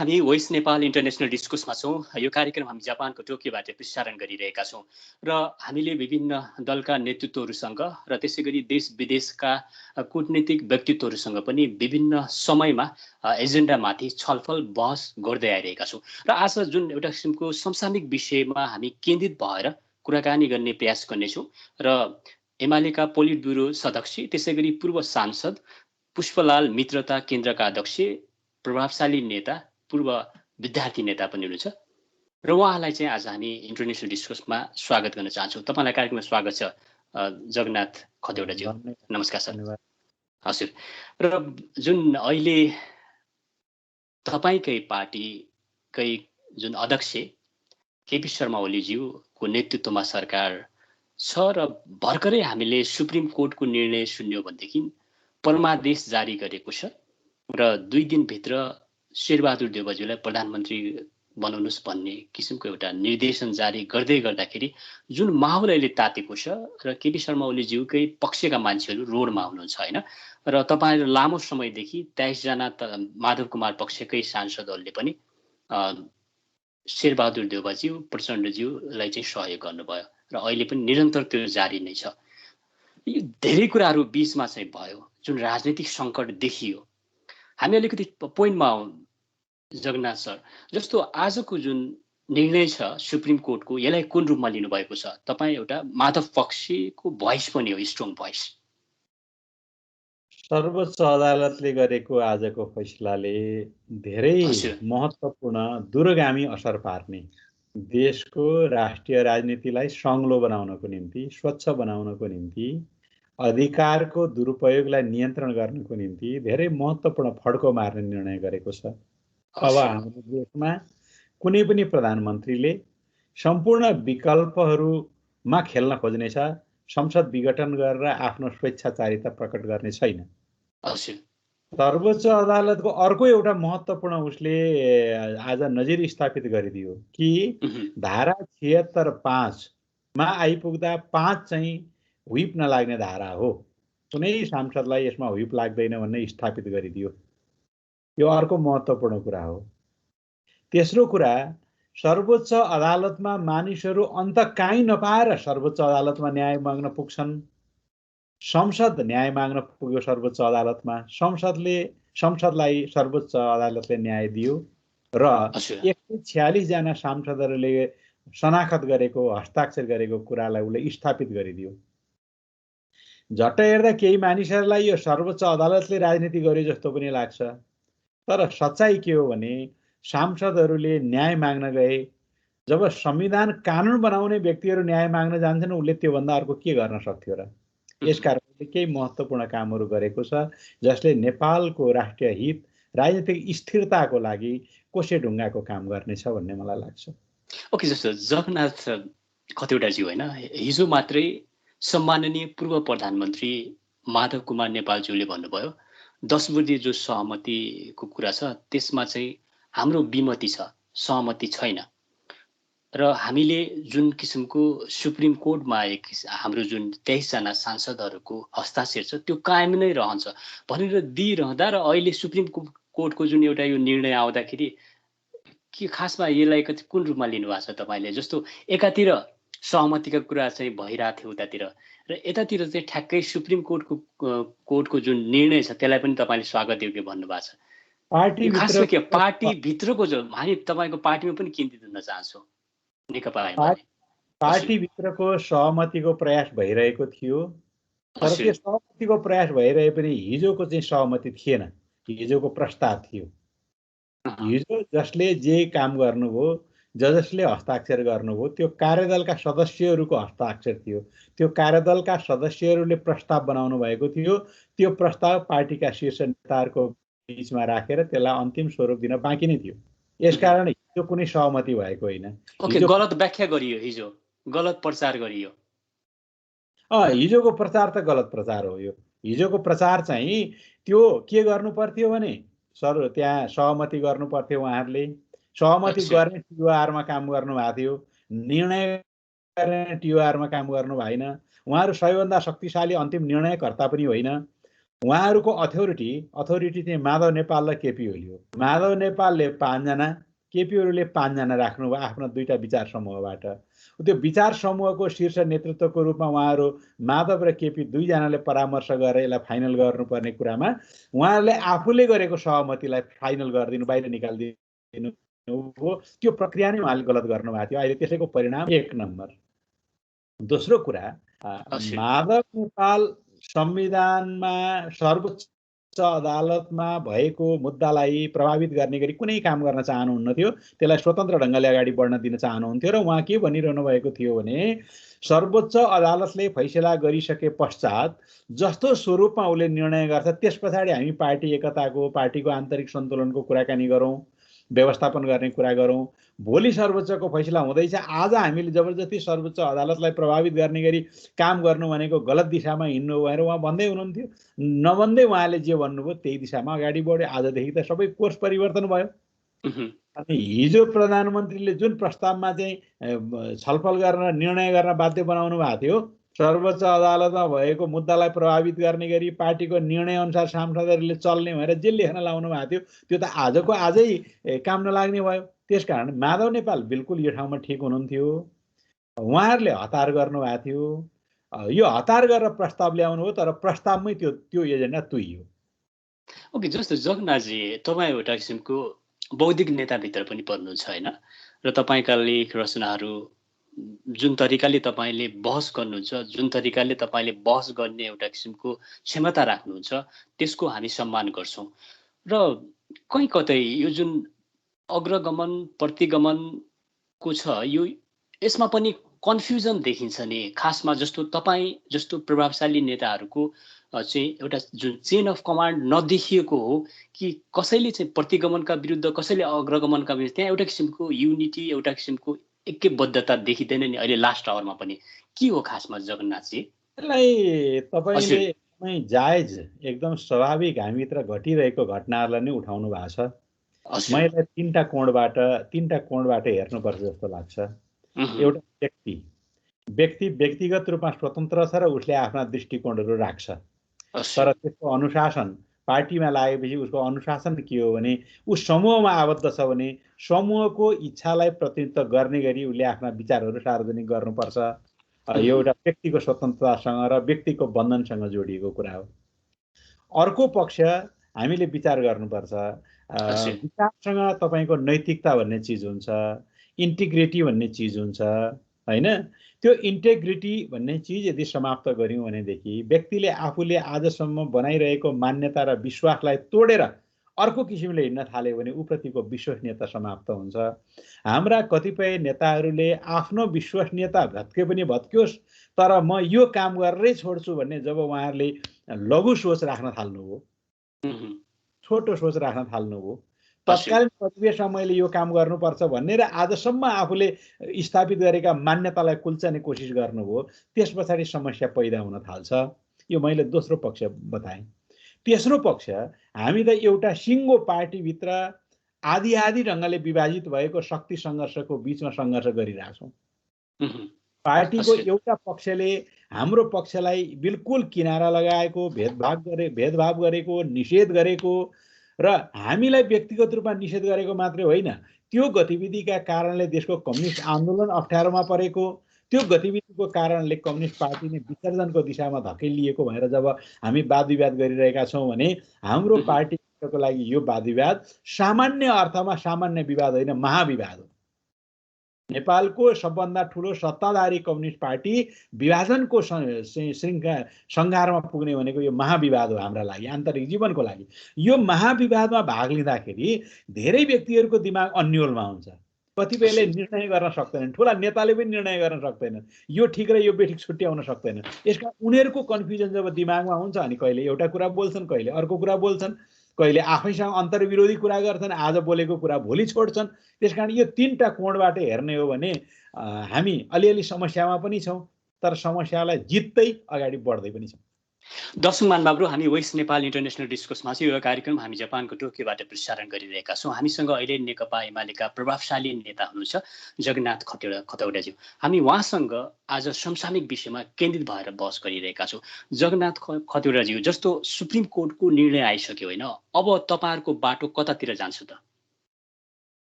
हामी voice Nepal international डिस्कोर्समा छौँ। यो कार्यक्रम हामी जापानको टोकियोबाट प्रसारण गरिरहेका छौँ र हामीले विभिन्न दलका नेतृत्वहरूसँग र त्यसै गरी देश विदेशका कूटनीतिक व्यक्तित्वहरूसँग पनि विभिन्न समयमा एजेन्डामाथि छलफल बहस गर्दै आइरहेका छौँ र आज जुन एउटा किसिमको समसामयिक विषयमा हामी केन्द्रित भएर कुराकानी गर्ने प्रयास गर्नेछौँ र एमालेका पोलिट ब्युरो सदस्य त्यसै गरी पूर्व सांसद पुष्पलाल मित्रता केन्द्रका अध्यक्ष प्रभावशाली नेता पूर्व विद्यार्थी नेता पनि हुनुहुन्छ र उहाँलाई चाहिँ आज हामी इन्टरनेसनल डिस्कोर्समा स्वागत गर्न चाहन्छौँ। तपाईँलाई कार्यक्रममा स्वागत छ जगन्नाथ खतिवडाज्यू। नमस्कार सर। हजुर, र जुन अहिले तपाईँकै पार्टीकै जुन अध्यक्ष केपी शर्मा ओलीज्यूको नेतृत्वमा सरकार छ र भर्खरै हामीले सुप्रिम कोर्टको निर्णय सुन्यो भनेदेखि परमादेश जारी गरेको छ र 2 दिनभित्र शेरबहादुर देउवाज्यूलाई प्रधानमन्त्री बनाउनुहोस् भन्ने किसिमको एउटा निर्देशन जारी गर्दै गर्दाखेरि जुन माहौल अहिले तातेको छ र केपी शर्मा ओलीज्यूकै पक्षका मान्छेहरू रोडमा हुनुहुन्छ होइन, र तपाईँहरू लामो समयदेखि 23 जना माधव कुमार पक्षकै सांसदहरूले पनि शेरबहादुर देउवाज्यू प्रचण्डज्यूलाई चाहिँ सहयोग गर्नुभयो र अहिले पनि निरन्तर त्यो जारी नै छ। यो धेरै कुराहरू बीचमा चाहिँ भयो, जुन राजनीतिक सङ्कट देखियो। हामी अलिकति पोइन्टमा आउँ जगन्नाथ सर। जस्तो आजको जुन निर्णय छ सुप्रिम कोर्टको, यसलाई कुन रूपमा लिनुभएको छ? तपाईँ एउटा माधव पक्षको भोइस पनि हो, स्ट्रङ भोइस। सर्वोच्च अदालतले गरेको आजको फैसलाले धेरै महत्त्वपूर्ण दूरगामी असर पार्ने, देशको राष्ट्रिय राजनीतिलाई सङ्लो बनाउनको निम्ति, स्वच्छ बनाउनको निम्ति, अधिकारको दुरुपयोगलाई नियन्त्रण गर्नको निम्ति धेरै महत्त्वपूर्ण फड्को मार्ने निर्णय गरेको छ। अब हाम्रो देशमा कुनै पनि प्रधानमन्त्रीले सम्पूर्ण विकल्पहरूमा खेल्न खोज्नेछ, संसद विघटन गरेर आफ्नो स्वेच्छाचारिता प्रकट गर्ने छैन। सर्वोच्च अदालतको अर्को एउटा महत्त्वपूर्ण उसले आज नजिर स्थापित गरिदियो कि धारा 76(5) आइपुग्दा 5 चाहिँ व्हिप नलाग्ने धारा हो, कुनै सांसदलाई यसमा व्हिप लाग्दैन भन्ने स्थापित गरिदियो। यो अर्को महत्त्वपूर्ण कुरा हो। तेस्रो कुरा, सर्वोच्च अदालतमा मानिसहरू अन्त काहीँ नपाएर सर्वोच्च अदालतमा न्याय माग्न पुग्छन्। संसद न्याय माग्न पुग्यो सर्वोच्च अदालतमा, संसदलाई सर्वोच्च अदालतले न्याय दियो र 146 जना सांसदहरूले शनाखत गरेको, हस्ताक्षर गरेको कुरालाई उसले स्थापित गरिदियो। झट्ट हेर्दा केही मानिसहरूलाई यो सर्वोच्च अदालतले राजनीति गरे जस्तो पनि लाग्छ, तर सच्चाइ के हो भने सांसदहरूले न्याय माग्न गए। जब संविधान कानुन बनाउने व्यक्तिहरू न्याय माग्न जान्छन्, उसले त्योभन्दा अर्को के गर्न सक्थ्यो र? यसकारण केही महत्त्वपूर्ण कामहरू गरेको छ जसले नेपालको राष्ट्रिय हित, राजनीतिक स्थिरताको लागि कोसे ढुङ्गाको काम गर्नेछ भन्ने मलाई लाग्छ। ओके, जस्तो जगन्नाथ खतिवडाज्यू होइन, हिजो मात्रै सम्माननीय पूर्व प्रधानमन्त्री माधव कुमार नेपालज्यूले भन्नुभयो 10 बुँदे जो सहमतिको कुरा छ त्यसमा चाहिँ हाम्रो विमति छ, सहमति छैन, र हामीले जुन किसिमको सुप्रिम कोर्टमा हाम्रो जुन 23 जना सांसदहरूको हस्ताक्षर छ त्यो कायम नै रहन्छ भनेर दिइरहँदा र अहिले सुप्रिम कोर्टको जुन एउटा यो निर्णय आउँदाखेरि के खासमा यसलाई कुन रूपमा लिनुभएको छ तपाईँले? जस्तो एकातिर सहमतिका कुरा चाहिँ भइरहेको थियो उतातिर, र यतातिर चाहिँ ठ्याक्कै सुप्रिम कोर्टको जुन निर्णय छ त्यसलाई पनि तपाईँले स्वागत योग्य भन्नुभएको छ। खासमा के पार्टीभित्रको जो हामी तपाईँको पार्टीमा पनि केन्द्रित हुन चाहन्छौँ, नेकपा एमाले पार्टीभित्रको सहमतिको प्रयास भइरहेको थियो, तर त्यो सहमतिको प्रयास भइरहे पनि हिजोको चाहिँ सहमति थिएन, हिजोको प्रस्ताव थियो। हिजो जसले जे काम गर्नुभयो, जसले हस्ताक्षर गर्नुभयो त्यो कार्यदलका सदस्यहरूको हस्ताक्षर थियो। त्यो कार्यदलका सदस्यहरूले प्रस्ताव बनाउनु भएको थियो। त्यो प्रस्ताव पार्टीका शीर्ष नेताहरूको बीचमा राखेर त्यसलाई अन्तिम स्वरूप दिन बाँकी नै थियो। यसकारण हिजो कुनै सहमति भएको होइन। गलत व्याख्या गरियो, हिजो गलत प्रचार गरियो। हिजोको प्रचार त गलत प्रचार हो। यो हिजोको प्रचार चाहिँ त्यो के गर्नु पर्थ्यो भने त्यहाँ सहमति गर्नु पर्थ्यो। उहाँहरूले सहमति गर्ने टिओआरमा काम गर्नु भएको थियो, निर्णय गर्ने टिओआरमा काम गर्नु भएन। उहाँहरू सबैभन्दा शक्तिशाली अन्तिम निर्णयकर्ता पनि होइन। उहाँहरूको अथोरिटी चाहिँ माधव नेपाल र केपी ओली हो। माधव नेपालले 5 जना, केपी ओलीले 5 जना राख्नुभयो आफ्नो दुईटा विचार समूहबाट। त्यो विचार समूहको शीर्ष नेतृत्वको रूपमा उहाँहरू माधव र केपी दुईजनाले परामर्श गरेर यसलाई फाइनल गर्नुपर्ने कुरामा उहाँहरूले आफूले गरेको सहमतिलाई फाइनल गरिदिनु, बाहिर निकालिदिनु हो। त्यो प्रक्रिया नै उहाँले गलत गर्नुभएको थियो। अहिले त्यसैको परिणाम 1 नम्बर। दोस्रो कुरा, माधव नेपाल संविधानमा सर्वोच्च अदालतमा भएको मुद्दालाई प्रभावित गर्ने गरी कुनै काम गर्न चाहनुहुन्न थियो, त्यसलाई स्वतन्त्र ढङ्गले अगाडि बढ्न दिन चाहनुहुन्थ्यो। र उहाँ के भनिरहनु भएको थियो भने सर्वोच्च अदालतले फैसला गरिसके पश्चात जस्तो स्वरूपमा उसले निर्णय गर्छ त्यस पछाडि हामी पार्टी एकताको, पार्टीको आन्तरिक सन्तुलनको कुराकानी गरौँ, व्यवस्थापन गर्ने कुरा गरौँ। भोलि सर्वोच्चको फैसला हुँदैछ, आज हामीले जबरजस्ती सर्वोच्च अदालतलाई प्रभावित गर्ने गरी काम गर्नु भनेको गलत दिशामा हिँड्नु भनेर उहाँ भन्दै हुनुहुन्थ्यो। नभन्दै उहाँले जे भन्नुभयो त्यही दिशामा अगाडि बढ्यो। आजदेखि त सबै कोर्स परिवर्तन भयो। अनि हिजो प्रधानमन्त्रीले जुन प्रस्तावमा चाहिँ छलफल गर्न, निर्णय गर्न बाध्य बनाउनु भएको थियो, सर्वोच्च अदालतमा भएको मुद्दालाई प्रभावित गर्ने गरी पार्टीको निर्णय अनुसार सांसदहरूले चल्ने भनेर जे लेख्न लाउनु भएको थियो, त्यो त आजको आजै काम नलाग्ने भयो। त्यसकारण माधव नेपाल बिल्कुल यो ठाउँमा ठिक हुनुहुन्थ्यो। उहाँहरूले हतार गर्नुभएको थियो। यो हतार गरेर प्रस्ताव ल्याउनु हो, तर प्रस्तावमै त्यो एजेन्डा तुइयो। ओके, जस्तो जगनाथजी, तपाईँ एउटा किसिमको बौद्धिक नेताभित्र पनि पर्नुहुन्छ होइन, र तपाईँका लेख रचनाहरू जुन तरिकाले तपाईँले बहस गर्नुहुन्छ, जुन तरिकाले तपाईँले बहस गर्ने एउटा किसिमको क्षमता राख्नुहुन्छ, त्यसको हामी सम्मान गर्छौँ। र कहीँ कतै यो जुन अग्रगमन प्रतिगमनको छ, यो यसमा पनि कन्फ्युजन देखिन्छ नि। खासमा जस्तो तपाईँ जस्तो प्रभावशाली नेताहरूको चाहिँ एउटा जुन चेन अफ कमान्ड नदेखिएको हो कि कसैले चाहिँ प्रतिगमनका विरुद्ध, कसैले अग्रगमनका विरुद्ध, त्यहाँ एउटा किसिमको युनिटी, एउटा किसिमको एकबद्धता देखिँदैन नि अहिले लास्ट आवरमा पनि। के हो खासमा जगन्नाथजी? यसलाई तपाईँले जायज, एकदम स्वाभाविक हामीभित्र घटिरहेको घटनाहरूलाई नै उठाउनु भएको छ। मैले तीनटा कोणबाट हेर्नुपर्छ जस्तो लाग्छ। एउटा व्यक्ति व्यक्तिगत रूपमा स्वतन्त्र छ र उसले आफ्ना दृष्टिकोणहरू राख्छ, तर त्यसको अनुशासन पार्टीमा लागेपछि उसको अनुशासन के हो भने ऊ समूहमा आबद्ध छ भने समूहको इच्छालाई प्रतिनिधित्व गर्ने गरी उसले आफ्ना विचारहरू सार्वजनिक गर्नुपर्छ। यो एउटा व्यक्तिको स्वतन्त्रतासँग र व्यक्तिको बन्धनसँग जोडिएको कुरा हो। अर्को पक्ष हामीले विचार गर्नुपर्छ, विचारसँग तपाईँको नैतिकता भन्ने चिज हुन्छ, इन्टिग्रिटी भन्ने चिज हुन्छ हैन। त्यो इन्टेग्रिटी भन्ने चिज यदि समाप्त गर्यौं भनेदेखि व्यक्तिले आफूले आजसम्म बनाइरहेको मान्यता र विश्वासलाई तोडेर अर्को किसिमले हिँड्न थाल्यो भने उप्रतिको विश्वसनीयता समाप्त हुन्छ। हाम्रा कतिपय नेताहरूले आफ्नो विश्वसनीयता भत्के पनि भत्क्योस्, तर म यो काम गरेरै छोड्छु भन्ने जब उहाँहरूले लघु सोच राख्न थाल्नुभयो, छोटो सोच राख्न थाल्नुभयो, तत्कालीन परिवेशमा मैले यो काम गर्नुपर्छ भन्ने र आजसम्म आफूले स्थापित गरेका मान्यतालाई कुल्चने कोसिस गर्नुभयो, त्यस पछाडि समस्या पैदा हुन थाल्छ। यो मैले दोस्रो पक्ष बताएँ। तेस्रो पक्ष, हामी त एउटा सिङ्गो पार्टीभित्र आधी आधी ढङ्गले विभाजित भएको शक्ति सङ्घर्षको बिचमा सङ्घर्ष गरिरहेछौँ। पार्टीको एउटा पक्षले हाम्रो पक्षलाई बिल्कुल किनारा लगाएको, भेदभाव गरेको, निषेध गरेको र हामीलाई व्यक्तिगत रूपमा निषेध गरेको मात्रै होइन, त्यो गतिविधिका कारणले देशको कम्युनिस्ट आन्दोलन अप्ठ्यारोमा परेको, त्यो गतिविधिको कारणले कम्युनिस्ट पार्टी नै विसर्जनको दिशामा धकेलिएको भनेर जब हामी वाद विवाद गरिरहेका छौँ भने हाम्रो पार्टीको लागि यो वाद विवाद सामान्य अर्थमा सामान्य विवाद होइन, महाविवाद हो। नेपालको सबभन्दा ठुलो सत्ताधारी कम्युनिस्ट पार्टी विभाजनको सङ्घारमा पुग्ने भनेको यो महाविवाद हो हाम्रा लागि, आन्तरिक जीवनको लागि। यो महाविवादमा भाग लिँदाखेरि धेरै व्यक्तिहरूको दिमाग अन्यलमा हुन्छ। कतिपयले निर्णय गर्न सक्दैनन्, ठुला नेताले पनि निर्णय गर्न सक्दैनन्, यो ठिक र यो बेठिक छुट्याउन सक्दैनन्। यसका उनीहरूको कन्फ्युजन जब दिमागमा हुन्छ अनि कहिले एउटा कुरा बोल्छन्, कहिले अर्को कुरा बोल्छन्, कहिले आफैसँग अन्तर्विरोधी कुरा गर्छन्, आज बोलेको कुरा भोलि छोड्छन्। त्यसकारण यो तीनटा कोणबाट हेर्ने हो भने हामी अलिअलि समस्यामा पनि छौँ, तर समस्यालाई जित्दै अगाडि बढ्दै पनि छौँ। दर्शकमान बाबु, हामी वेस्ट नेपाल इन्टरनेसनल डिस्कोर्समा चाहिँ यो कार्यक्रम हामी जापानको टोकियोबाट प्रसारण गरिरहेका छौँ। हामीसँग अहिले नेकपा एमालेका प्रभावशाली नेता हुनुहुन्छ जगन्नाथ खतौडाज्यू। हामी उहाँसँग आज समसामयिक विषयमा केन्द्रित भएर बहस गरिरहेका छौँ। जगन्नाथ खतौडाज्यू, जस्तो सुप्रिम कोर्टको निर्णय आइसक्यो होइन, अब तपाईँहरूको बाटो कतातिर जान्छ त?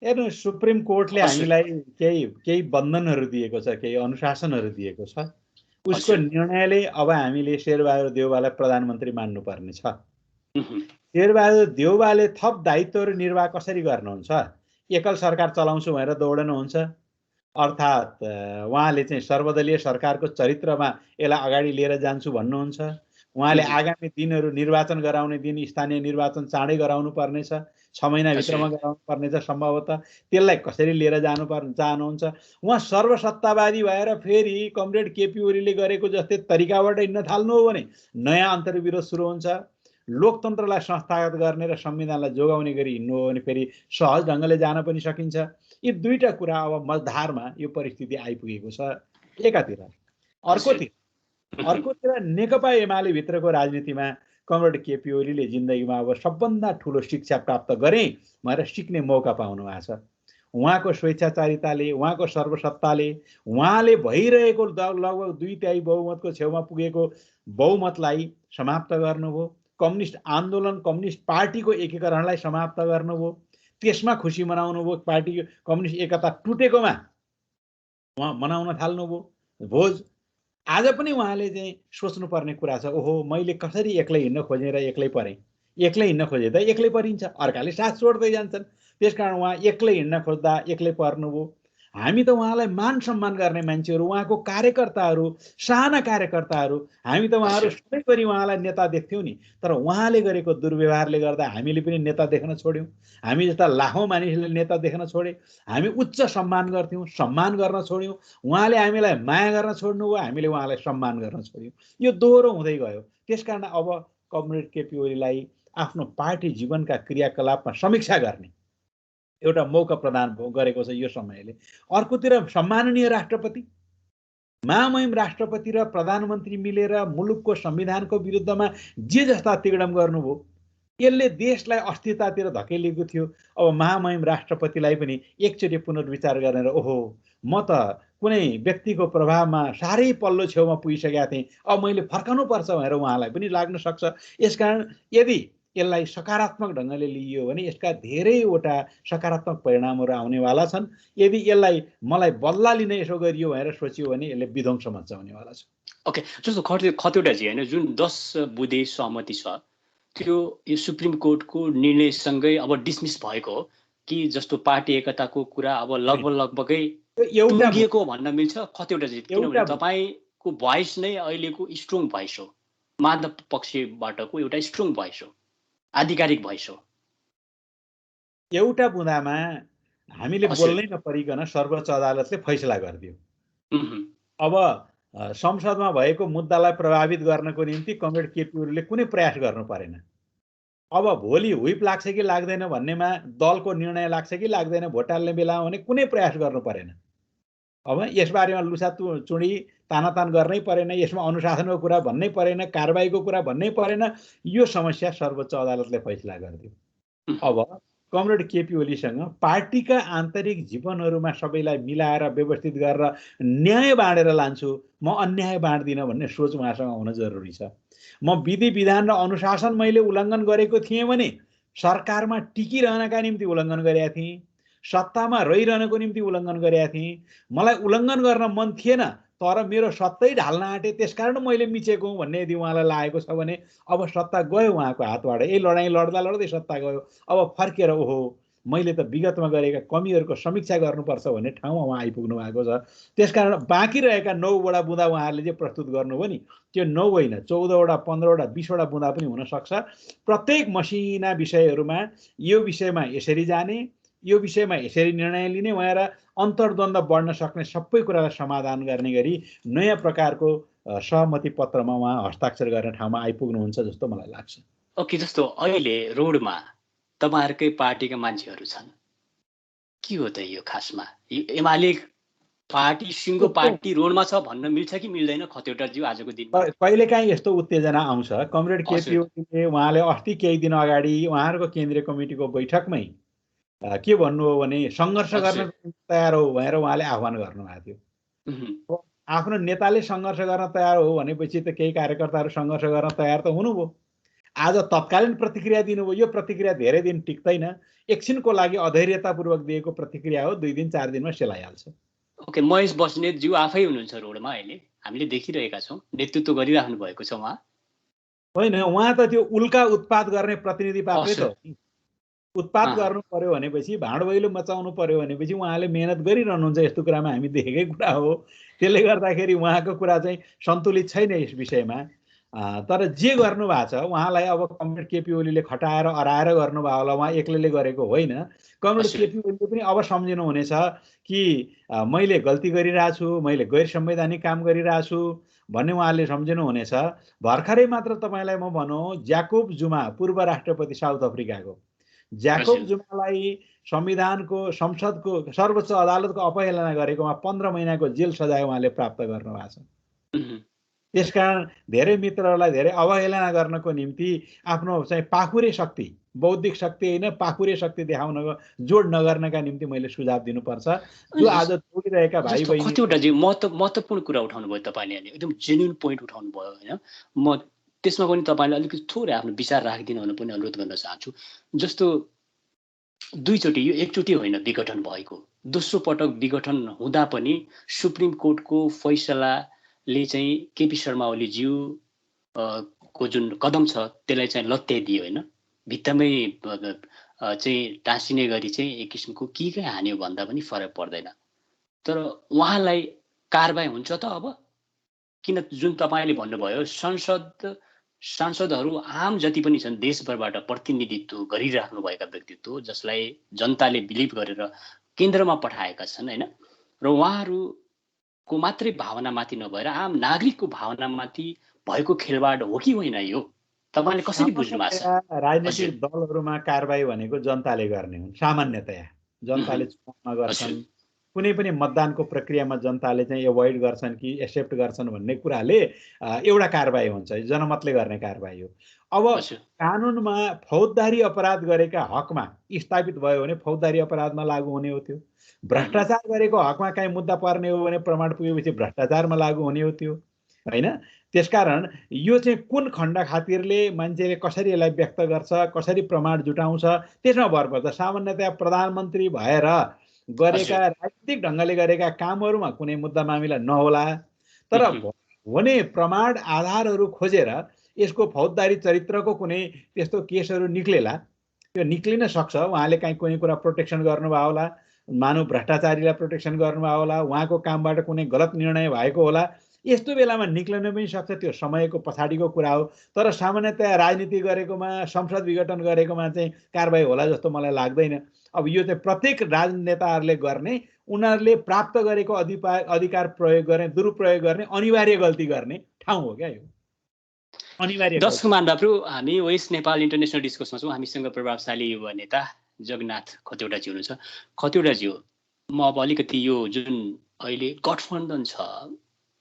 हेर्नु, सुप्रिम कोर्टले हामीलाई केही बन्धनहरू दिएको छ, केही अनुशासनहरू दिएको छ। उसको निर्णयले अब हामीले शेरबहादुर देउवालाई प्रधानमन्त्री मान्नुपर्ने छ। शेरबहादुर देउवाले थप दायित्वहरू निर्वाह कसरी गर्नुहुन्छ? एकल सरकार चलाउँछु भनेर दौडनुहुन्छ, अर्थात् उहाँले चाहिँ सर्वदलीय सरकारको चरित्रमा यसलाई अगाडि लिएर जान्छु भन्नुहुन्छ। उहाँले आगामी दिनहरू निर्वाचन गराउने दिन स्थानीय निर्वाचन चाँडै गराउनु पर्नेछ, 6 महिनाभित्रमा गराउनु पर्नेछ सम्भवतः। त्यसलाई कसरी लिएर चाहनुहुन्छ? उहाँ सर्वसत्तावादी भएर फेरि कमरेड केपी ओलीले गरेको जस्तै तरिकाबाट हिँड्न थाल्नु हो भने नयाँ अन्तर्विरोध सुरु हुन्छ। लोकतन्त्रलाई संस्थागत गर्ने र संविधानलाई जोगाउने गरी हिँड्नु हो भने फेरि सहज ढङ्गले जान पनि सकिन्छ। यी दुईटा कुरा अब मझधारमा यो परिस्थिति आइपुगेको छ एकातिर। अर्कोतिर नेकपा एमाले भित्रको राजनीतिमा कमरेड केपी ओलीले जिन्दगीमा अब सबभन्दा ठुलो शिक्षा प्राप्त गरेँ भनेर सिक्ने मौका पाउनु भएको छ। उहाँको स्वेच्छाचारिताले, उहाँको सर्वसत्ताले, उहाँले भइरहेको लगभग 2/3 बहुमतको छेउमा पुगेको बहुमतलाई समाप्त गर्नुभयो। कम्युनिस्ट आन्दोलन, कम्युनिस्ट पार्टीको एकीकरणलाई समाप्त गर्नुभयो। त्यसमा खुसी मनाउनु भयो। पार्टी कम्युनिस्ट एकता टुटेकोमा उहाँ मनाउन थाल्नुभयो भोज। आज पनि उहाँले चाहिँ सोच्नुपर्ने कुरा छ, ओहो मैले कसरी एक्लै हिँड्न खोजेँ र एक्लै परेँ। एक्लै हिँड्न खोजे त एक्लै परिन्छ, अर्काले साथ छोड्दै जान्छन्। त्यसकारण उहाँ एक्लै हिँड्न खोज्दा एक्लै पर्नुभयो। हामी त उहाँलाई मान सम्मान गर्ने मान्छेहरू, उहाँको कार्यकर्ताहरू, साना कार्यकर्ताहरू, हामी त उहाँहरू सधैँभरि उहाँलाई नेता देख्थ्यौँ नि। तर उहाँले गरेको दुर्व्यवहारले गर्दा हामीले पनि नेता देख्न छोड्यौँ। हामी जस्ता लाखौँ मानिसले नेता देख्न छोडे। हामी उच्च सम्मान गर्थ्यौँ, सम्मान गर्न छोड्यौँ। उहाँले हामीलाई माया गर्न छोड्नुभयो, हामीले उहाँलाई सम्मान गर्न छोड्यौँ। यो दोहोरो हुँदै गयो। त्यसकारण अब कमरेड केपी ओलीलाई आफ्नो पार्टी जीवनका क्रियाकलापमा समीक्षा गर्ने एउटा मौका प्रदान गरेको छ यो समयले। अर्कोतिर सम्माननीय राष्ट्रपति, महामहिम राष्ट्रपति र प्रधानमन्त्री मिलेर मुलुकको संविधानको विरुद्धमा जे जस्ता तिगडम गर्नुभयो, यसले देशलाई अस्थिरतातिर धकेलिएको थियो। अब महामहिम राष्ट्रपतिलाई पनि एकचोटि पुनर्विचार गरेर ओहो म त कुनै व्यक्तिको प्रभावमा साह्रै पल्लो छेउमा पुगिसकेका थिएँ, अब मैले फर्कनुपर्छ भनेर उहाँलाई पनि लाग्न सक्छ। यसकारण यदि यसलाई सकारात्मक ढङ्गले लिइयो भने यसका धेरैवटा सकारात्मक परिणामहरू आउनेवाला छन्। यदि यसलाई मलाई बदला लिने यसो गरियो भनेर सोचियो भने यसले विध्वंसमा जानेवाला छ। ओके, जस्तो खतौडाजी होइन, जुन 10 बुँदे सहमति छ त्यो यो सुप्रिम कोर्टको निर्णयसँगै अब डिसमिस भएको हो कि जस्तो पार्टी एकताको कुरा अब लगभगै टुङ्गिएको भन्न मिल्छ खतौडाजी? किनभने तपाईँको भोइस नै अहिलेको स्ट्रङ भोइस हो, माधव पक्षबाटको एउटा स्ट्रङ भोइस हो, आधिकारिक भोइस हो। एउटा बुँदामा हामीले बोल्नै नपरिकन सर्वोच्च अदालतले फैसला गरिदियो। अब संसदमा भएको मुद्दालाई प्रभावित गर्नको निम्ति कमरेड केपी ओलीले कुनै प्रयास गर्नु परेन। अब भोलि हुइप लाग्छ कि लाग्दैन भन्नेमा दलको निर्णय लाग्छ कि लाग्दैन भोट हाल्ने बेलामा भने कुनै प्रयास गर्नु परेन। अब यसबारेमा लुसा चुडी तानातान गर्नै परेन, यसमा अनुशासनको कुरा भन्नै परेन, कारबाहीको कुरा भन्नै परेन। यो समस्या सर्वोच्च अदालतले फैसला गरिदियो। अब कमरेड केपी ओलीसँग पार्टीका आन्तरिक जीवनहरूमा सबैलाई मिलाएर व्यवस्थित गरेर न्याय बाँडेर लान्छु, म अन्याय बाँड्दिनँ भन्ने सोच उहाँसँग हुन जरुरी छ। म विधि विधान र अनुशासन मैले उल्लङ्घन गरेको थिएँ भने सरकारमा टिकिरहनका निम्ति उल्लङ्घन गरेका थिएँ, सत्तामा रहिरहनको निम्ति उल्लङ्घन गरेका थिएँ। मलाई उल्लङ्घन गर्न मन थिएन तर मेरो सत्तै ढाल्न आँटे, त्यसकारण मैले मिचेको हुँ भन्ने यदि उहाँलाई लागेको छ भने अब सत्ता गयो उहाँको हातबाट। यही लडाइँ लड्दा लड्दै सत्ता गयो। अब फर्केर ओहो मैले त विगतमा गरेका कमीहरूको समीक्षा गर्नुपर्छ भन्ने ठाउँमा उहाँ आइपुग्नु भएको छ। त्यसकारण बाँकी रहेका 9वटा बुँदा उहाँहरूले जे प्रस्तुत गर्नुभयो नि त्यो 9 होइन 14वटा 15वटा 20वटा बुँदा पनि हुनसक्छ। प्रत्येक मसिना विषयहरूमा यो विषयमा यसरी जाने, यो विषयमा यसरी निर्णय लिने भनेर अन्तर्द्वन्द्व बढ्न सक्ने सबै कुरालाई समाधान गर्ने गरी नयाँ प्रकारको सहमति पत्रमा उहाँ हस्ताक्षर गर्ने ठाउँमा आइपुग्नुहुन्छ जस्तो मलाई लाग्छ। ओके, जस्तो अहिले रोडमा तपाईँहरूकै पार्टीका मान्छेहरू छन्, के हो त यो खासमा? एमाले पार्टी सिङ्गो पार्टी रोडमा छ भन्न मिल्छ कि मिल्दैन खतिवटाज्यू आजको दिनमा? कहिलेकाहीँ यस्तो उत्तेजना आउँछ। कमरेड केपी ओलीले उहाँले अस्ति केही दिन अगाडि उहाँहरूको केन्द्रीय कमिटीको बैठकमै के भन्नुभयो भने सङ्घर्ष गर्न तयार हो भनेर उहाँले आह्वान गर्नुभएको थियो। आफ्नो नेताले सङ्घर्ष गर्न तयार हो भनेपछि त केही कार्यकर्ताहरू सङ्घर्ष गर्न तयार त हुनुभयो। आज तत्कालीन प्रतिक्रिया दिनुभयो। यो प्रतिक्रिया धेरै दिन टिक्दैन। एकछिनको लागि अधैर्यतापूर्वक दिएको प्रतिक्रिया हो, 2 दिन 4 दिनमा सेलाइहाल्छ। ओके, महेश बस्नेतज्यू आफै हुनुहुन्छ रोडमा अहिले, हामीले देखिरहेका छौँ, नेतृत्व गरिराख्नु भएको छ उहाँ। होइन, उहाँ त त्यो उल्का उत्पात गर्ने प्रतिनिधि मात्रै त हो नि। उत्पात गर्नु पर्यो भनेपछि, भाँडभैलो मचाउनु पर्यो भनेपछि उहाँले मेहनत गरिरहनुहुन्छ। यस्तो कुरामा हामी देखेकै कुरा हो। त्यसले गर्दाखेरि उहाँको कुरा चाहिँ सन्तुलित छैन यस विषयमा। तर जे गर्नु भएको छ उहाँलाई अब कमरेड केपी ओलीले खटाएर अराएर गर्नुभयो होला, उहाँ एक्लैले गरेको होइन। कमरेड केपी ओलीले पनि अब सम्झिनु हुनेछ कि मैले गल्ती गरिरहेको छु, मैले गैर संवैधानिक काम गरिरहेको छु भन्ने उहाँले सम्झिनु हुनेछ। भर्खरै मात्र तपाईँलाई म भनौँ, ज्याकोब जुमा पूर्व राष्ट्रपति साउथ अफ्रिकाको, ज्याकोब जुमालाई संविधानको संसदको सर्वोच्च अदालतको अपहेलना गरेकोमा 15 महिनाको जेल सजाय उहाँले प्राप्त गर्नुभएको छ। त्यसकारण धेरै मित्रहरूलाई धेरै अवहेलना गर्नको निम्ति आफ्नो चाहिँ पाखुरे शक्ति, बौद्धिक शक्ति होइन पाखुरे शक्ति देखाउन जोड नगर्नका निम्ति मैले सुझाव दिनुपर्छ। जो आज जोडिरहेका भाइ बहिनी कतिवटा महत्त्वपूर्ण कुरा उठाउनु भयो तपाईँले, एकदम जेन्युन पोइन्ट उठाउनु भयो होइन। म त्यसमा पनि तपाईँले अलिकति थोरै आफ्नो विचार राखिदिनु हुन पनि अनुरोध गर्न चाहन्छु। जस्तो दुईचोटि, यो एकचोटि होइन विघटन भएको, दोस्रो पटक विघटन हुँदा पनि सुप्रिम कोर्टको फैसलाले चाहिँ केपी शर्मा ओलीज्यू को जुन कदम छ त्यसलाई चाहिँ लत्याइदियो होइन, भित्तामै चाहिँ टाँसिने गरी चाहिँ एक किसिमको के हान्यो भन्दा पनि फरक पर्दैन। तर उहाँलाई कारबाही हुन्छ त अब? किन जुन तपाईँले भन्नुभयो सांसदहरू आम जति पनि छन् देशभरबाट प्रतिनिधित्व गरिराख्नुभएका व्यक्तित्व जसलाई जनताले बिलिभ गरेर केन्द्रमा पठाएका छन् होइन, र उहाँहरूको मात्रै भावनामाथि नभएर आम नागरिकको भावनामाथि भएको खेलवाड हो कि होइन, यो तपाईँले कसरी बुझ्नु भएको छ? राजनीतिक दलहरूमा कारबाही भनेको जनताले गर्ने हुन्। सामान्यतया जनताले चुनावमा गर्छन्, कुनै पनि मतदानको प्रक्रियामा जनताले चाहिँ एभोइड गर्छन् कि एक्सेप्ट गर्छन् भन्ने कुराले एउटा कारबाही हुन्छ, जनमतले गर्ने कारबाही हो। अब कानुनमा फौजदारी अपराध गरेका हकमा स्थापित भयो भने फौजदारी अपराधमा लागू हुने हो त्यो। भ्रष्टाचार गरेको हकमा काहीँ मुद्दा पर्ने हो भने प्रमाण पुगेपछि भ्रष्टाचारमा लागू हुने हो त्यो होइन। त्यसकारण यो चाहिँ कुन खण्ड खातिरले मान्छेले कसरी यसलाई व्यक्त गर्छ, कसरी प्रमाण जुटाउँछ त्यसमा भर पर्छ। सामान्यतया प्रधानमन्त्री भएर गरेका राजनीतिक ढङ्गले गरेका कामहरूमा कुनै मुद्दा मामिला नहोला, तर हुने प्रमाण आधारहरू खोजेर यसको फौजदारी चरित्रको कुनै त्यस्तो केसहरू निक्लेला, त्यो निक्लिन सक्छ। उहाँले काहीँ कुनै कुरा प्रोटेक्सन गर्नुभयो होला, मानव भ्रष्टाचारीलाई प्रोटेक्सन गर्नुभयो होला, उहाँको कामबाट कुनै गलत निर्णय भएको होला, यस्तो बेलामा निक्लिन पनि सक्छ। त्यो समयको पछाडिको कुरा हो। तर सामान्यतया राजनीति गरेकोमा, संसद विघटन गरेकोमा चाहिँ कारबाही होला जस्तो मलाई लाग्दैन। अब यो चाहिँ प्रत्येक राजनेताहरूले गर्ने, उनीहरूले प्राप्त गरेको अधिकार प्रयोग गर्ने, दुरुपयोग गर्ने, अनिवार्य गल्ती गर्ने ठाउँ हो क्या यो अनिवार्य। दर्शक महानुभावहरू, हामी वेस्ट नेपाल इन्टरनेसनल डिस्कसमा छौँ। हामीसँग प्रभावशाली युवा नेता जगन्नाथ खतिवटाज्यू हुनुहुन्छ। खतिवटाज्यू, म अब अलिकति यो जुन अहिले गठबन्धन छ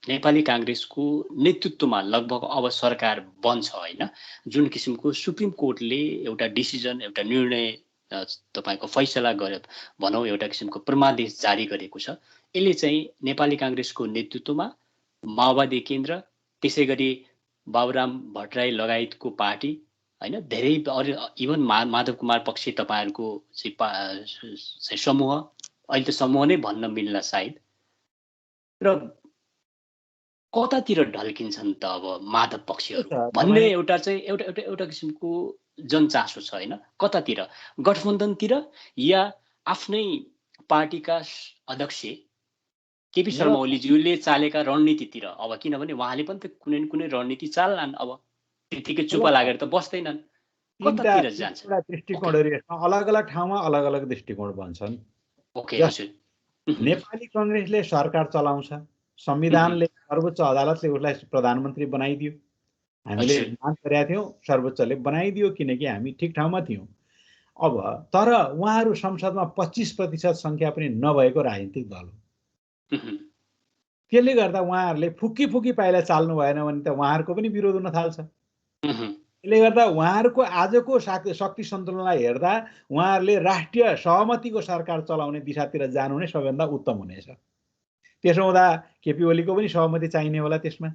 नेपाली काङ्ग्रेसको नेतृत्वमा लगभग अब सरकार बन्छ होइन, जुन किसिमको सुप्रिम कोर्टले एउटा डिसिजन, एउटा निर्णय, तपाईँको फैसला गरे भनौँ, एउटा किसिमको परमादेश जारी गरेको छ, यसले चाहिँ नेपाली काङ्ग्रेसको नेतृत्वमा माओवादी केन्द्र, त्यसै गरी बाबुराम भट्टराई लगायतको पार्टी होइन, धेरै इभन माधव कुमार पक्षी तपाईँहरूको चाहिँ समूह, अहिले त समूह नै भन्न मिल्ला सायद, र कतातिर ढल्किन्छन् त अब माधव पक्षीहरू भन्ने एउटा चाहिँ एउटा किसिमको जनचासो छ होइन। कतातिर, गठबन्धनतिर या आफ्नै पार्टीका अध्यक्ष केपी शर्मा ओलीज्यूले चालेका रणनीतितिर? अब किनभने उहाँले पनि त कुनै न कुनै रणनीति चाल्लान्, अब त्यतिकै चुप्पा लागेर त बस्दैनन्, कतातिर जान्छ? दृष्टिकोणहरू अलग अलग ठाउँमा अलग अलग दृष्टिकोण बन्छन्। नेपाली काङ्ग्रेसले सरकार चलाउँछ, संविधानले, सर्वोच्च अदालतले उसलाई प्रधानमन्त्री बनाइदियो, हामीले माग गरेका थियौँ, सर्वोच्चले बनाइदियो किनकि हामी ठिक ठाउँमा थियौँ। अब तर उहाँहरू संसदमा 25% सङ्ख्या पनि नभएको राजनीतिक दल हो। त्यसले गर्दा उहाँहरूले फुकी फुकी पाइला चाल्नु भएन भने त उहाँहरूको पनि विरोध हुन थाल्छ। त्यसले गर्दा उहाँहरूको आजको शक्ति सन्तुलनलाई हेर्दा उहाँहरूले राष्ट्रिय सहमतिको सरकार चलाउने दिशातिर जानु नै सबैभन्दा उत्तम हुनेछ। त्यसो हुँदा केपी ओलीको पनि सहमति चाहिने होला, त्यसमा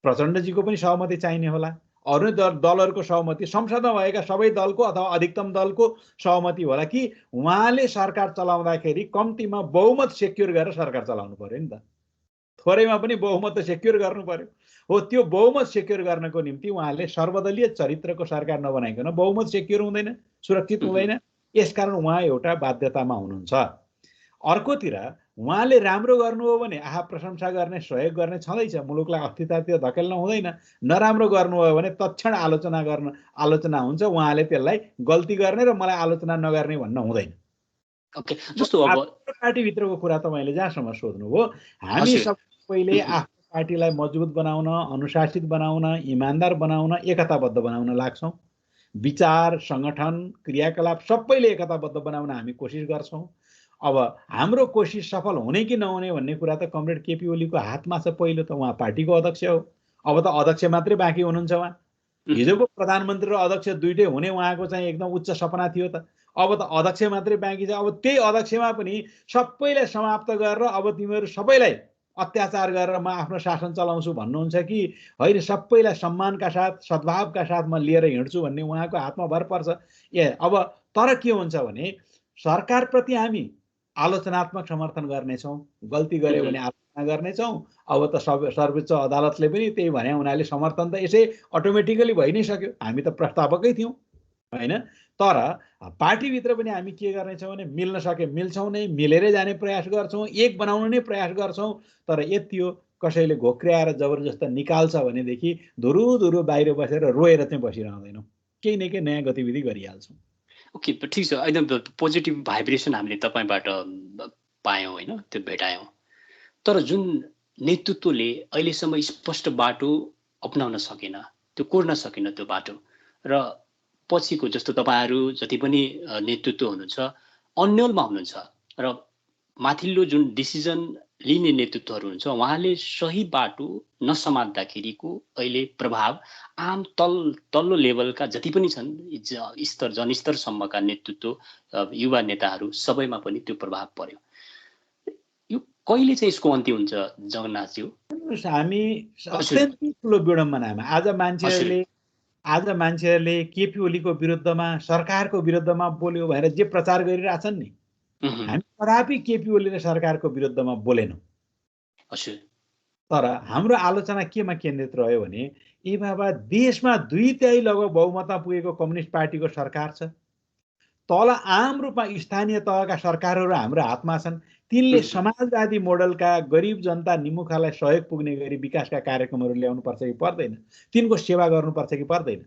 प्रचण्डजीको पनि सहमति चाहिने होला, अरू दलहरूको सहमति, संसदमा भएका सबै दलको अथवा अधिकतम दलको सहमति होला कि उहाँले सरकार चलाउँदाखेरि कम्तीमा बहुमत सेक्युर गरेर सरकार चलाउनु पर्यो नि त। थोरैमा पनि बहुमत त सेक्युर गर्नु पर्यो। हो, त्यो बहुमत सेक्युर गर्नको निम्ति उहाँले सर्वदलीय चरित्रको सरकार नबनाइकन बहुमत सेक्युर हुँदैन, सुरक्षित हुँदैन। यसकारण उहाँ एउटा बाध्यतामा हुनुहुन्छ। अर्कोतिर उहाँले राम्रो गर्नु हो भने आहा प्रशंसा गर्ने, सहयोग गर्ने छँदैछ, मुलुकलाई अस्थिरतातिर धकेल्न हुँदैन। नराम्रो गर्नुभयो भने तत्क्षण आलोचना हुन्छ, उहाँले त्यसलाई गल्ती गर्ने र मलाई आलोचना नगर्ने भन्न हुँदैन। ओके, जस्तो अब पार्टीभित्रको कुरा तपाईँले जहाँसम्म सोध्नुभयो, हामी सब पहिले आफ्नो पार्टीलाई मजबुत बनाउन, अनुशासित बनाउन, इमान्दार बनाउन, एकताबद्ध बनाउन लाग्छौँ। विचार, सङ्गठन, क्रियाकलाप सबैले एकताबद्ध बनाउन हामी कोसिस गर्छौँ। अब हाम्रो कोसिस सफल हुने कि नहुने भन्ने कुरा त कमरेड केपी ओलीको हातमा छ। पहिलो त उहाँ पार्टीको अध्यक्ष हो, अब त अध्यक्ष मात्रै बाँकी हुनुहुन्छ उहाँ। हिजोको प्रधानमन्त्री र अध्यक्ष दुइटै हुने उहाँको चाहिँ एकदम उच्च सपना थियो त। अब त अध्यक्ष मात्रै बाँकी छ। अब त्यही अध्यक्षमा पनि सबैलाई समाप्त गरेर अब तिमीहरू सबैलाई अत्याचार गरेर म आफ्नो शासन चलाउँछु भन्नुहुन्छ कि होइन सबैलाई सम्मानका साथ, सद्भावका साथ म लिएर हिँड्छु भन्ने उहाँको हातमा भर पर्छ। अब तर के हुन्छ भने सरकारप्रति हामी आलोचनात्मक समर्थन गर्नेछौँ, गल्ती गर्यो भने आलोचना गर्नेछौँ। अब त सर्वोच्च अदालतले पनि त्यही भने उनीहरूले समर्थन त यसै अटोमेटिकली भइ नै सक्यो, हामी त प्रस्तावकै थियौँ होइन। तर पार्टीभित्र पनि हामी के गर्नेछौँ भने मिल्न सके मिल्छौँ नै, मिलेरै जाने प्रयास गर्छौँ, एक बनाउन नै प्रयास गर्छौँ। तर यति हो, कसैले घोक्र्याएर जबरजस्त निकाल्छ भनेदेखि धुरु बाहिर बसेर रोएर चाहिँ बसिरहँदैनौँ, केही न केही नयाँ गतिविधि गरिहाल्छौँ। ओके, ठिक छ, एकदम पोजिटिभ भाइब्रेसन हामीले तपाईँबाट पायौँ होइन, त्यो भेटायौँ। तर जुन नेतृत्वले अहिलेसम्म स्पष्ट बाटो अपनाउन सकेन, त्यो कोर्न सकेन त्यो बाटो, र पछिको जस्तो तपाईँहरू जति पनि नेतृत्व हुनुहुन्छ अन्यलमा हुनुहुन्छ र माथिल्लो जुन डिसिजन लिने नेतृत्वहरू हुन्छ उहाँले सही बाटो नसमात्दाखेरिको अहिले प्रभाव आम तल्लो लेभलका जति पनि छन् स्तर जनस्तरसम्मका नेतृत्व युवा नेताहरू सबैमा पनि त्यो प्रभाव पर्यो। यो कहिले चाहिँ यसको अन्त्य हुन्छ जगन्नाथज्यू? हामी अत्यन्तै ठुलो विडम्बनामा आज मान्छेहरूले केपी ओलीको विरुद्धमा, सरकारको विरुद्धमा बोल्यो भनेर जे प्रचार गरिरहेछन् नि, हामी कदापि केपी ओली र सरकारको विरुद्धमा बोलेनौँ। तर हाम्रो आलोचना केमा केन्द्रित रह्यो भने ए बाबा देशमा 2/3 लगभग बहुमतमा पुगेको कम्युनिस्ट पार्टीको सरकार छ, तल आम रूपमा स्थानीय तहका सरकारहरू हाम्रो हातमा छन्, तिनले समाजवादी मोडलका गरिब जनता निमुखालाई सहयोग पुग्ने गरी विकासका कार्यक्रमहरू ल्याउनु पर्छ कि पर्दैन, तिनको सेवा गर्नुपर्छ कि पर्दैन।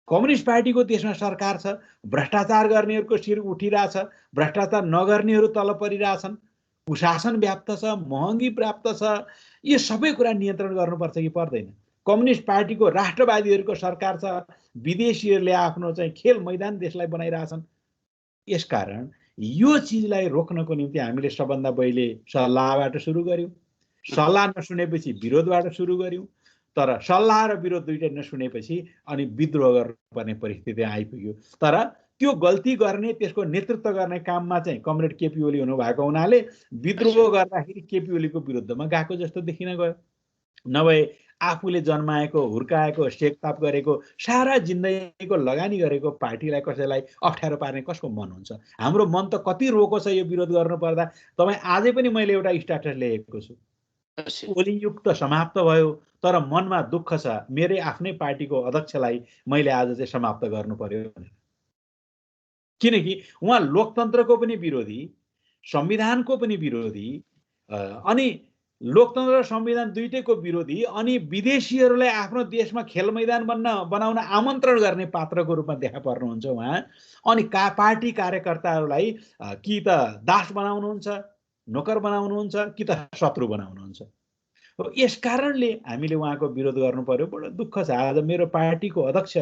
कम्युनिस्ट पार्टीको देशमा सरकार छ, भ्रष्टाचार गर्नेहरूको शिर उठिरहेछ, भ्रष्टाचार नगर्नेहरू तल परिरहेछन्, कुशासन व्याप्त छ, महँगी प्राप्त छ, यो सबै कुरा नियन्त्रण गर्नुपर्छ कि पर्दैन। कम्युनिस्ट पार्टीको राष्ट्रवादीहरूको सरकार छ, विदेशीहरूले आफ्नो चाहिँ खेल मैदान देशलाई बनाइरहेछन्। यसकारण यो चिजलाई रोक्नको निम्ति हामीले सबभन्दा पहिले सल्लाहबाट सुरु गर्यौँ। सल्लाह नसुनेपछि विरोधबाट सुरु गर्यौँ। तर सल्लाह र विरोध दुइटै नसुनेपछि अनि विद्रोह गर्नुपर्ने परिस्थिति आइपुग्यो। तर त्यो गल्ती गर्ने, त्यसको नेतृत्व गर्ने काममा चाहिँ कमरेड केपी ओली हुनुभएको हुनाले विद्रोह गर्दाखेरि केपी ओलीको विरुद्धमा गएको जस्तो देखिन गयो। नभए आफूले जन्माएको, हुर्काएको, सेकताप गरेको, सारा जिन्दगीको लगानी गरेको पार्टीलाई कसैलाई अप्ठ्यारो पार्ने कसको मन हुन्छ? हाम्रो मन त कति रोको छ यो विरोध गर्नु पर्दा। तपाईँ आजै पनि मैले एउटा स्ट्याटस लेखेको छु, ओली युग त समाप्त भयो तर मनमा दुःख छ, मेरै आफ्नै पार्टीको अध्यक्षलाई मैले आज चाहिँ समाप्त गर्नु पर्यो भनेर। किनकि उहाँ लोकतन्त्रको पनि विरोधी, संविधानको पनि विरोधी, अनि लोकतन्त्र र संविधान दुइटैको विरोधी, अनि विदेशीहरूलाई आफ्नो देशमा खेल मैदान बनाउन आमन्त्रण गर्ने पात्रको रूपमा देखा पर्नुहुन्छ उहाँ। अनि पार्टी कार्यकर्ताहरूलाई कि त दास बनाउनुहुन्छ, नोकर बनाउनुहुन्छ, कि त शत्रु बनाउनुहुन्छ। यस कारणले हामीले उहाँको विरोध गर्नु पर्यो। बडो दुःख छ, आज मेरो पार्टीको अध्यक्ष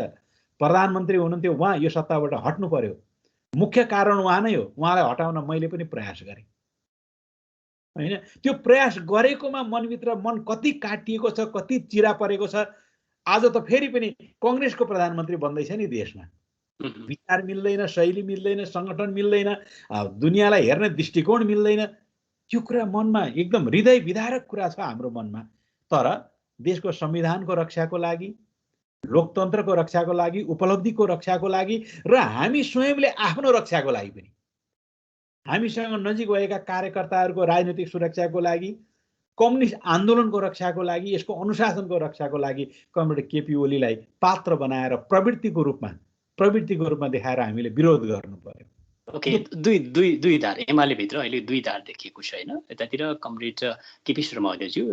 प्रधानमन्त्री हुनुहुन्थ्यो, उहाँ यो सत्ताबाट हट्नु पर्यो। मुख्य कारण उहाँ नै हो, उहाँलाई हटाउन मैले पनि प्रयास गरेँ। हैन। त्यो प्रयास गरेकोमा मनभित्र मन कति काटिएको छ, कति चिरा परेको छ। आज त फेरि पनि कांग्रेसको प्रधानमन्त्री बन्दैछ नि देशमा। विचार मिल्दैन, शैली मिल्दैन, संगठन मिल्दैन, दुनियाँलाई हेर्ने दृष्टिकोण मिल्दैन। त्यो कुरा मनमा एकदम हृदय विदारक कुरा छ हाम्रो मनमा। तर देशको संविधानको रक्षाको लागि, लोकतन्त्रको रक्षाको लागि, उपलब्धिको रक्षाको लागि र हामी स्वयंले आफ्नो रक्षाको लागि पनि, हामीसँग नजिक भएका कार्यकर्ताहरूको राजनीतिक सुरक्षाको लागि, कम्युनिस्ट आन्दोलनको रक्षाको लागि, यसको अनुशासनको रक्षाको लागि कमरेड केपी ओलीलाई पात्र बनाएर प्रवृत्तिको रूपमा देखाएर हामीले विरोध गर्नु पर्यो। ओके, दुई धार एमाले भित्र अहिले दुई धार देखिएको छ हैन। यतातिर कमरेड केपी शर्मा ओलीज्यू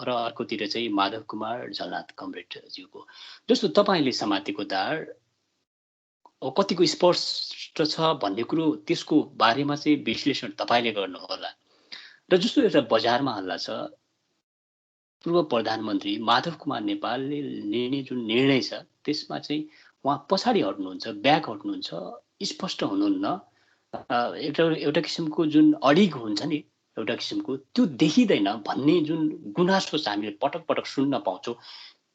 र अर्कोतिर चाहिँ माधव कुमार झलनाथ कमरेडज्यूको। जस्तो तपाईले समातेको धार कतिको स्पष्ट छ भन्ने कुरो त्यसको बारेमा चाहिँ विश्लेषण तपाईले गर्नु होला। र जस्तो एउटा बजारमा हल्ला छ, पूर्व प्रधानमन्त्री माधव कुमार नेपालले लिने जुन निर्णय छ त्यसमा चाहिँ उहाँ पछाडि हट्नुहुन्छ, ब्याक हट्नुहुन्छ, स्पष्ट हुनुहुन्न। एउटा किसिमको जुन अडिग हुन्छ नि, एउटा किसिमको त्यो देखिँदैन भन्ने जुन गुनासो हामीले पटक पटक सुन्न पाउँछौँ,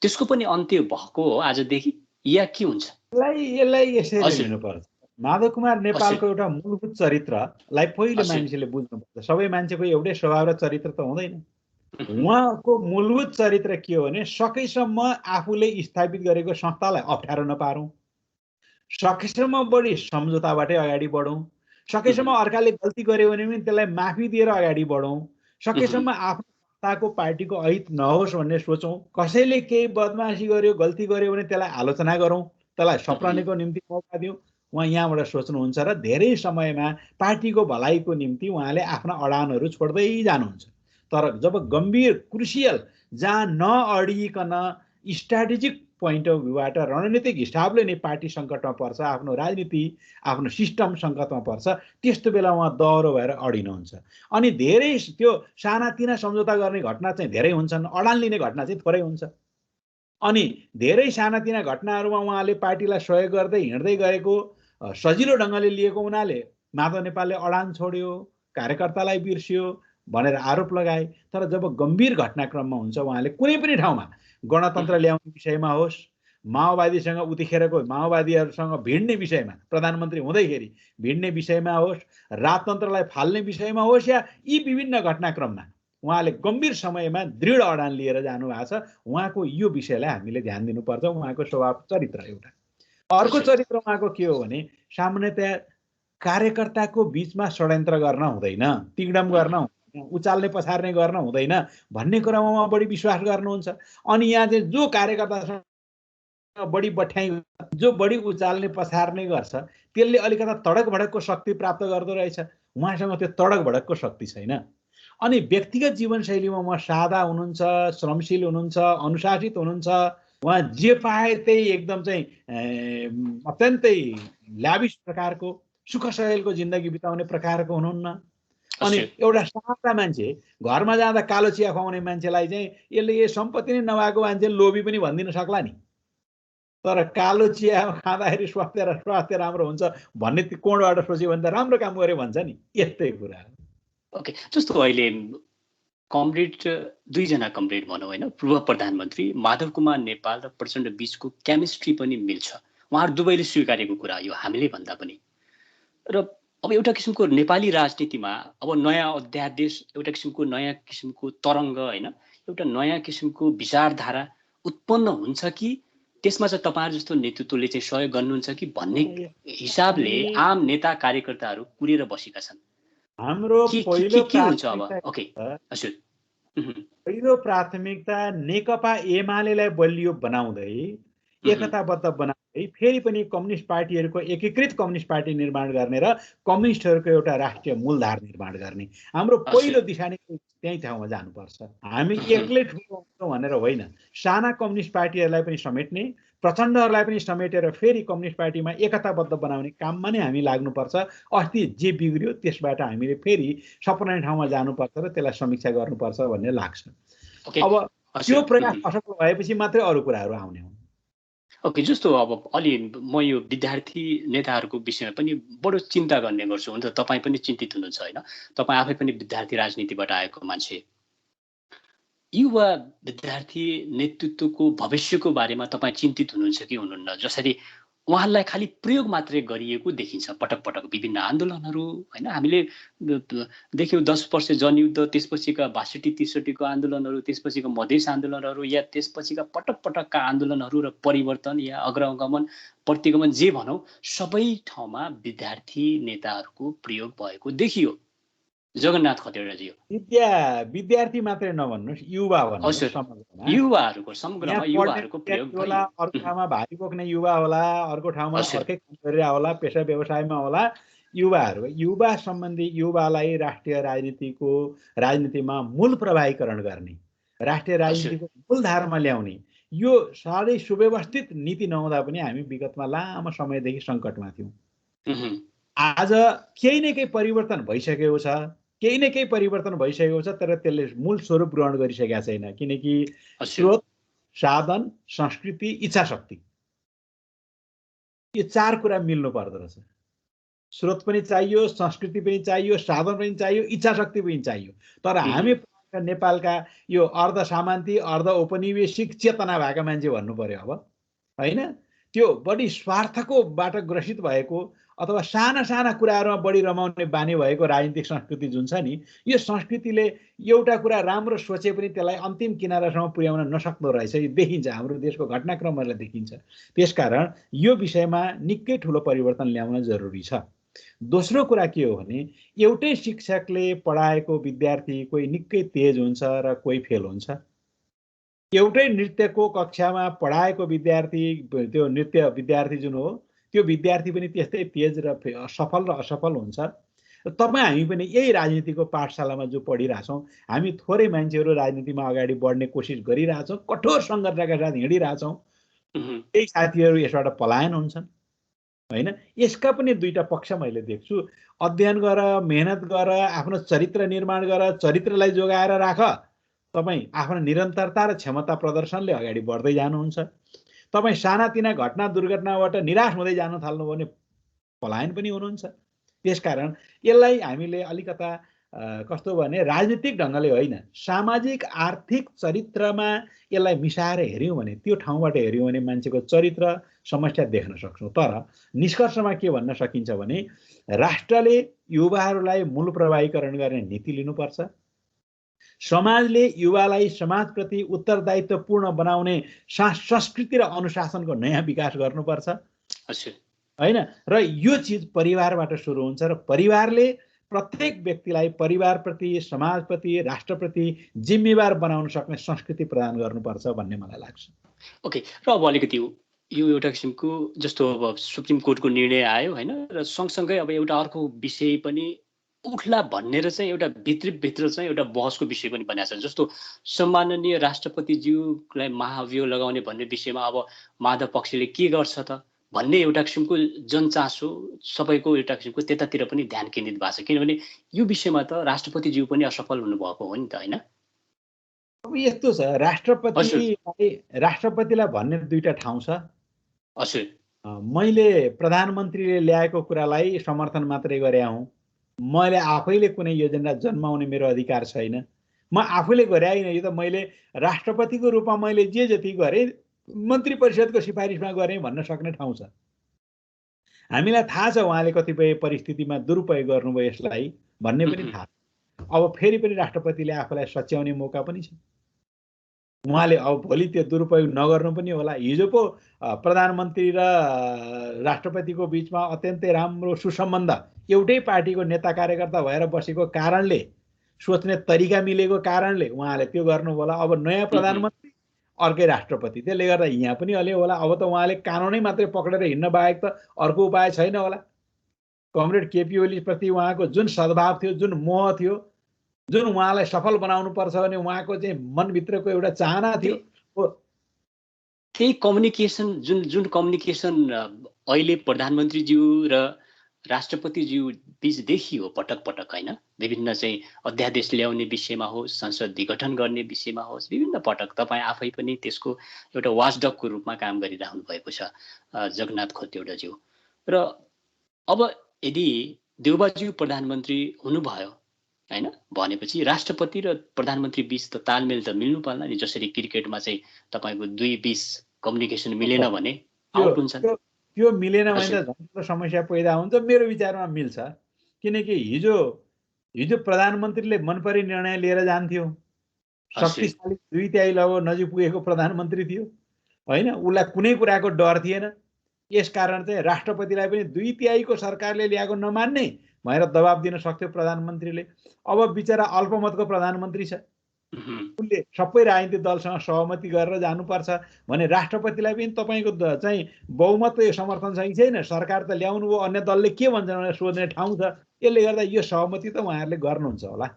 त्यसको पनि अन्त्य भएको हो आजदेखि या के हुन्छ? यसलाई यसरी लिनुपर्छ। माधव कुमार नेपालको एउटा मूलभूत चरित्रलाई पहिले मान्छेले बुझ्नुपर्छ। सबै मान्छेको एउटै स्वभाव र चरित्र त हुँदैन। उहाँको मूलभूत चरित्र के हो भने सकेसम्म आफूले स्थापित गरेको संस्थालाई अप्ठ्यारो नपारौँ, सकेसम्म बढी सम्झौताबाटै अगाडि बढौँ, सकेसम्म अर्काले गल्ती गर्यो भने पनि त्यसलाई माफी दिएर अगाडि बढौँ, सकेसम्म आफ्नो संस्थाको पार्टीको अहित नहोस् भन्ने सोचौँ। कसैले केही बदमासी गर्यो, गल्ती गर्यो भने त्यसलाई आलोचना गरौँ, त्यसलाई सप्रानेको निम्ति मौका दिउँ। उहाँ यहाँबाट सोच्नुहुन्छ र धेरै समयमा पार्टीको भलाइको निम्ति उहाँले आफ्ना अडानहरू छोड्दै जानुहुन्छ। तर जब गम्भीर क्रुसियल जहाँ नअडिकन स्ट्राटेजिक पोइन्ट अफ भ्यूबाट रणनीतिक हिसाबले नै पार्टी सङ्कटमा पर्छ, आफ्नो राजनीति, आफ्नो सिस्टम सङ्कटमा पर्छ, त्यस्तो बेला उहाँ दह्रो भएर अडिनुहुन्छ। अनि धेरै त्यो सानातिना सम्झौता गर्ने घटना चाहिँ धेरै हुन्छन्, अडान लिने घटना चाहिँ थोरै हुन्छ। अनि धेरै सानातिना घटनाहरूमा उहाँले पार्टीलाई सहयोग गर्दै हिँड्दै गरेको सजिलो ढङ्गले लिएको हुनाले माधव नेपालले अडान छोड्यो, कार्यकर्तालाई बिर्स्यो भनेर आरोप लगाए। तर जब गम्भीर घटनाक्रममा हुन्छ उहाँले कुनै पनि ठाउँमा गणतन्त्र ल्याउने विषयमा होस्, माओवादीसँग उतिखेरको माओवादीहरूसँग भिड्ने विषयमा, प्रधानमन्त्री हुँदैखेरि भिड्ने विषयमा होस्, राजतन्त्रलाई फाल्ने विषयमा होस्, या यी विभिन्न घटनाक्रममा उहाँले गम्भीर समयमा दृढ अडान लिएर जानु भएको छ। उहाँको यो विषयलाई हामीले ध्यान दिनुपर्छ। उहाँको स्वभाव चरित्र एउटा। अर्को चरित्र उहाँको के हो भने सामान्यतया कार्यकर्ताको बीचमा षड्यन्त्र गर्न हुँदैन, तिगडम गर्न हुँदैन, उचाल्ने पछार्ने गर्न हुँदैन भन्ने कुरामा उहाँ बढी विश्वास गर्नुहुन्छ। अनि यहाँ चाहिँ जो कार्यकर्तासँग बढी बठ्याइ, जो बढी उचाल्ने पछार्ने गर्छ त्यसले अलिकता तडक भडकको शक्ति प्राप्त गर्दो रहेछ। उहाँसँग त्यो तडक भडकको शक्ति छैन। अनि व्यक्तिगत जीवनशैलीमा उहाँ सादा हुनुहुन्छ, श्रमशील हुनुहुन्छ, अनुशासित हुनुहुन्छ। उहाँ जे पाए त्यही एकदम चाहिँ अत्यन्तै ल्याविस प्रकारको सुखसहेलको जिन्दगी बिताउने प्रकारको हुनुहुन्न। अनि एउटा सादा मान्छे घरमा जाँदा कालो चिया खुवाउने मान्छेलाई चाहिँ यसले यो सम्पत्ति नै नभएको मान्छे लोभी पनि भनिदिन सक्ला नि, तर कालो चिया खाँदाखेरि स्वास्थ्य राम्रो हुन्छ भन्ने कोणबाट सोच्यो भने त राम्रो काम गर्यो भन्छ नि। यस्तै कुरा हो। ओके, जस्तो अहिले कमरेड दुईजना कमरेड भनौँ होइन, पूर्व प्रधानमन्त्री माधव कुमार नेपाल र प्रचण्ड बीचको केमिस्ट्री पनि मिल्छ, उहाँहरू दुवैले स्वीकारेको कुरा यो हामीले भन्दा पनि। र अब एउटा किसिमको नेपाली राजनीतिमा अब नयाँ अध्यादेश, एउटा किसिमको नयाँ किसिमको तरङ्ग होइन, एउटा नयाँ किसिमको विचारधारा उत्पन्न हुन्छ कि त्यसमा चाहिँ तपाईहरु जस्तो नेतृत्वले चाहिँ सहयोग गर्नुहुन्छ कि भन्ने हिसाबले आम नेता कार्यकर्ताहरू कुरेर बसेका छन्। हाम्रो पहिलो प्राथमिकता नेकपा एमालेलाई बलियो बनाउँदै, एकताबद्ध बनाउँदै, फेरि पनि कम्युनिस्ट पार्टीहरूको एकीकृत कम्युनिस्ट पार्टी निर्माण गर्ने र कम्युनिस्टहरूको एउटा राष्ट्रिय मूलधार निर्माण गर्ने हाम्रो पहिलो दिशानीति त्यही ठाउँमा जानुपर्छ। हामी एक्लै ठुलो हुन्छौँ भनेर होइन, साना कम्युनिस्ट पार्टीहरूलाई पनि समेट्ने, प्रचण्डहरूलाई पनि समेटेर फेरि कम्युनिस्ट पार्टीमा एकताबद्ध बनाउने काममा नै हामी लाग्नुपर्छ। अस्ति जे बिग्रियो त्यसबाट हामीले फेरि सपना ठाउँमा जानुपर्छ र त्यसलाई समीक्षा गर्नुपर्छ भन्ने लाग्छ। अब त्यो प्रयास असफल भएपछि मात्रै अरू कुराहरू आउने हुन्। ओके, जस्तो अब अलि म यो विद्यार्थी नेताहरूको विषयमा पनि बडो चिन्ता गर्ने गर्छु। हुन्छ, तपाईँ पनि चिन्तित हुनुहुन्छ होइन? तपाईँ आफै पनि विद्यार्थी राजनीतिबाट आएको मान्छे। युवा विद्यार्थी नेतृत्वको भविष्यको बारेमा तपाईँ चिन्तित हुनुहुन्छ कि हुनुहुन्न? जसरी उहाँहरूलाई खालि प्रयोग मात्रै गरिएको देखिन्छ पटक पटक विभिन्न आन्दोलनहरू होइन। हामीले देख्यौँ 10 वर्ष जनयुद्ध, त्यसपछिका 62-63 को आन्दोलनहरू, त्यसपछिको मधेस आन्दोलनहरू, या त्यसपछिका पटक पटकका आन्दोलनहरू र परिवर्तन या अग्रगमन प्रतिगमन जे भनौँ, सबै ठाउँमा विद्यार्थी नेताहरूको प्रयोग भएको देखियो। जगन्नाथ खतिवडाजी विद्यार्थी मात्रै नभन्नुहोस्, युवा भन्नुहोस्। समग्रमा युवाहरूको युवाहरूको प्रयोग होला, अर्को ठाउँमा भारी बोक्ने युवा होला, अर्को ठाउँमा अर्कै काम गरिरहेको होला, पेसा व्यवसायमा होला। युवा सम्बन्धी युवालाई राष्ट्रिय राजनीतिमा मूल प्रभावीकरण गर्ने, राष्ट्रिय राजनीतिको मूलधारमा ल्याउने यो साह्रै सुव्यवस्थित नीति नहुँदा पनि हामी विगतमा लामो समयदेखि सङ्कटमा थियौँ। आज केही न केही परिवर्तन भइसकेको छ, केही न केही परिवर्तन भइसकेको छ, तर त्यसले मूल स्वरूप ग्रहण गरिसकेका छैन। किनकि स्रोत, साधन, संस्कृति, इच्छा शक्ति, यो 4 कुरा मिल्नु पर्दो रहेछ। स्रोत पनि चाहियो, संस्कृति पनि चाहियो, साधन पनि चाहियो, इच्छा शक्ति पनि चाहियो। तर हामी नेपालका यो अर्ध सामान्ती, अर्ध औपनिवेशिक चेतना भएका मान्छे भन्नु पर्यो अब होइन। त्यो बढी स्वार्थकोबाट ग्रसित भएको अथवा साना साना कुराहरूमा बढी रमाउने बानी भएको राजनीतिक संस्कृति जुन छ नि, यो संस्कृतिले एउटा कुरा राम्रो सोचे पनि त्यसलाई अन्तिम किनारासम्म पुर्याउन नसक्दो रहेछ। यो देखिन्छ, हाम्रो देशको घटनाक्रमहरूलाई देखिन्छ। त्यसकारण यो विषयमा निकै ठुलो परिवर्तन ल्याउन जरुरी छ। दोस्रो कुरा के हो भने, एउटै शिक्षकले पढाएको विद्यार्थी कोही निकै तेज हुन्छ र कोही फेल हुन्छ। एउटै नृत्यको कक्षामा पढाएको विद्यार्थी, त्यो नृत्य विद्यार्थी जुन हो, त्यो विद्यार्थी पनि त्यस्तै तेज र सफल र असफल हुन्छ। तपाईँ हामी पनि यही राजनीतिको पाठशालामा जो पढिरहेछौँ, हामी थोरै मान्छेहरू राजनीतिमा अगाडि बढ्ने कोसिस गरिरहेछौँ, कठोर सङ्घर्षका साथ हिँडिरहेछौँ। केही साथीहरू यसबाट पलायन हुन्छन् होइन। यसका पनि दुईटा पक्ष मैले देख्छु। अध्ययन गर, मेहनत गर, आफ्नो चरित्र निर्माण गर, चरित्रलाई जोगाएर राख। तपाईँ आफ्नो निरन्तरता र क्षमता प्रदर्शनले अगाडि बढ्दै जानुहुन्छ। तपाईँ सानातिना घटना दुर्घटनाबाट निराश हुँदै जान थाल्नुभयो भने पलायन पनि हुनुहुन्छ। त्यसकारण यसलाई हामीले अलिकता कस्तो भने राजनीतिक ढङ्गले होइन, सामाजिक आर्थिक चरित्रमा यसलाई मिसाएर हेऱ्यौँ भने, त्यो ठाउँबाट हेऱ्यौँ भने मान्छेको चरित्र समस्या देख्न सक्छौँ। तर निष्कर्षमा के भन्न सकिन्छ भने, राष्ट्रले युवाहरूलाई मूल प्रभावीकरण गर्ने नीति लिनुपर्छ। समाजले युवालाई समाजप्रति उत्तरदायित्वपूर्ण बनाउने संस्कृति र अनुशासनको नयाँ विकास गर्नुपर्छ होइन। र यो चिज परिवारबाट सुरु हुन्छ र परिवारले प्रत्येक व्यक्तिलाई परिवारप्रति, समाजप्रति, राष्ट्रप्रति जिम्मेवार बनाउन सक्ने संस्कृति प्रदान गर्नुपर्छ भन्ने मलाई लाग्छ। ओके, र अब अलिकति यो एउटा किसिमको जस्तो अब सुप्रिम कोर्टको निर्णय आयो होइन, र सँगसँगै अब एउटा अर्को विषय पनि उठ्ला भनेर चाहिँ एउटा भित्र चाहिँ एउटा बहसको विषय पनि बनेको छ। जस्तो सम्माननीय राष्ट्रपतिज्यूलाई महाभियोग लगाउने भन्ने विषयमा अब माधव पक्षले के गर्छ त भन्ने एउटा किसिमको जनचासो सबैको एउटा किसिमको त्यतातिर पनि ध्यान केन्द्रित भएको छ। किनभने यो विषयमा त राष्ट्रपतिज्यू पनि असफल हुनुभएको हो नि त होइन। अब यस्तो छ, राष्ट्रपतिलाई भन्ने दुईटा ठाउँ छ। मैले प्रधानमन्त्रीले ल्याएको कुरालाई समर्थन मात्रै गरे हुँ। मैले आफैले कुनै योजना जन्माउने मेरो अधिकार छैन। म आफूले गरे होइन, यो त मैले राष्ट्रपतिको रूपमा मैले जे जति गरेँ मन्त्री परिषदको सिफारिसमा गरेँ भन्न सक्ने ठाउँ छ। हामीलाई थाहा छ उहाँले कतिपय परिस्थितिमा दुरुपयोग गर्नुभयो यसलाई भन्ने पनि थाहा छ। अब फेरि पनि राष्ट्रपतिले आफूलाई सच्याउने मौका पनि छ। उहाँले अब भोलि त्यो दुरुपयोग नगर्नु पनि होला। हिजो पो प्रधानमन्त्री र राष्ट्रपतिको बिचमा अत्यन्तै राम्रो सुसम्बन्ध, एउटै पार्टीको नेता कार्यकर्ता भएर बसेको कारणले, सोच्ने तरिका मिलेको कारणले उहाँले त्यो गर्नु होला। अब नयाँ प्रधानमन्त्री, अर्कै राष्ट्रपति, त्यसले गर्दा यहाँ पनि हल्यो होला। अब त उहाँले कानुनै मात्रै पक्रेर हिँड्न बाहेक त अर्को उपाय छैन होला। कमरेड केपी ओली प्रति उहाँको जुन सद्भाव थियो, जुन मोह थियो, जुन उहाँलाई सफल बनाउनु पर्छ भने उहाँको चाहिँ मनभित्रको एउटा चाहना थियो, त्यही कम्युनिकेसन जुन कम्युनिकेसन अहिले प्रधानमन्त्रीज्यू र राष्ट्रपतिज्यू बीच देखियो पटक पटक होइन, विभिन्न चाहिँ अध्यादेश ल्याउने विषयमा होस्, संसद विघटन गर्ने विषयमा होस्, विभिन्न पटक तपाईँ आफै पनि त्यसको एउटा वाचडगको रूपमा काम गरिरहनु भएको छ जगन्नाथ खतिवडाज्यू। र अब यदि देउबाज्यू प्रधानमन्त्री हुनुभयो होइन भनेपछि राष्ट्रपति र प्रधानमन्त्री बीच त तालमेल त मिल्नु पर्ला नि। जसरी क्रिकेटमा चाहिँ तपाईँको दुई बीच कम्युनिकेसन मिलेन भने आउट हुन्छ। त्यो मिलेन भने त झन् समस्या पैदा हुन्छ। मेरो विचारमा मिल्छ, किनकि हिजो प्रधानमन्त्रीले मनपरी निर्णय लिएर जान्थ्यो। शक्तिशाली 2/3 लगभग नजिक पुगेको प्रधानमन्त्री थियो होइन, उसलाई कुनै कुराको डर थिएन। यसकारण चाहिँ राष्ट्रपतिलाई पनि 2/3 को सरकारले ल्याएको नमान्ने भनेर दबाब दिन सक्थ्यो प्रधानमन्त्रीले। अब बिचरा अल्पमतको प्रधानमन्त्री छ, उसले सबै राजनीतिक दलसँग सहमति गरेर जानुपर्छ भने राष्ट्रपतिलाई पनि तपाईँको चाहिँ बहुमत समर्थन छ कि छैन, सरकार त ल्याउनु हो, अन्य दलले के भन्छ भनेर सोध्ने ठाउँ छ। यसले गर्दा यो सहमति त उहाँहरूले गर्नुहुन्छ होला।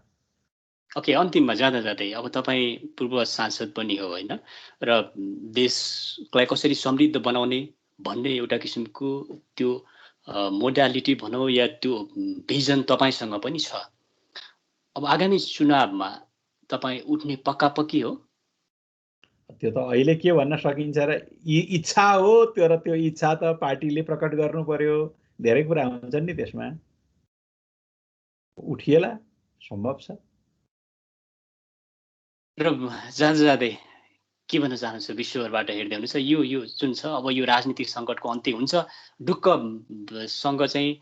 ओके, अन्तिममा जाँदा जाँदै अब तपाईँ पूर्व सांसद पनि हो होइन, र देशलाई कसरी समृद्ध बनाउने भन्ने एउटा किसिमको त्यो मोडालिटी भनौँ या त्यो भिजन तपाईँसँग पनि छ। अब आगामी चुनावमा तपाईँ उठ्ने पक्की हो? त्यो त अहिले के भन्न सकिन्छ र, इच्छा हो त्यो, र त्यो इच्छा त पार्टीले प्रकट गर्नु पर्यो। धेरै कुरा हुन्छन् नि त्यसमा। उठिएला, सम्भव छ। र जाँदा जाँदै के भन्न चाहनुहुन्छ विश्वभरबाट हेर्दै हुनुहुन्छ, यो जुन छ अब यो राजनीतिक सङ्कटको अन्त्य हुन्छ, ढुक्कसँग चाहिँ